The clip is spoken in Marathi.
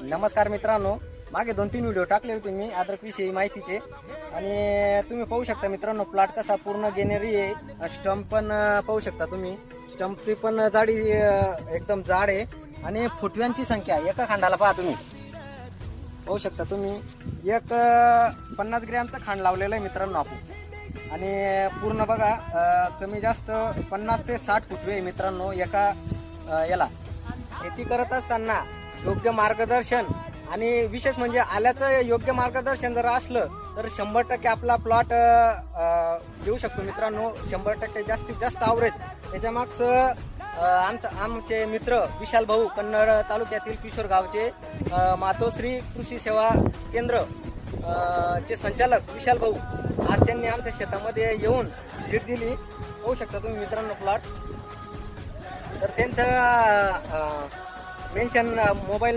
नमस्कार मित्रांनो, मागे 2-3 व्हिडिओ टाकले होते मी अद्रक विषयी माहितीचे आणि तुम्ही पाहू शकता मित्रांनो प्लॉट कसा पूर्ण गेनेरी आहे. स्टंप पण पाहू शकता तुम्ही, स्टंपची पण जाडी एकदम जाड आहे आणि फुटव्यांची संख्या एका खांडाला पहा तुम्ही पाहू शकता तुम्ही. एक 50 ग्रॅमचा खांड लावलेला आहे मित्रांनो आपण आणि पूर्ण बघा कमी जास्त 50 ते 60 फुटवे आहे मित्रांनो एका याला. शेती करत असताना योग्य मार्गदर्शन आणि विशेष म्हणजे आल्याचं योग्य मार्गदर्शन जर असलं तर 100% आपला प्लॉट येऊ शकतो मित्रांनो. 100% जास्तीत जास्त आवरेज. त्याच्या मागचं आमचे मित्र विशाल भाऊ कन्नड तालुक्यातील किशोर गावचे मातोश्री कृषी सेवा केंद्र चे संचालक विशाल भाऊ आज त्यांनी आमच्या शेतामध्ये येऊन व्हिजिट दिली. पाहू शकता तुम्ही मित्रांनो प्लॉट. तर त्यांचं मेन्शन मोबाईल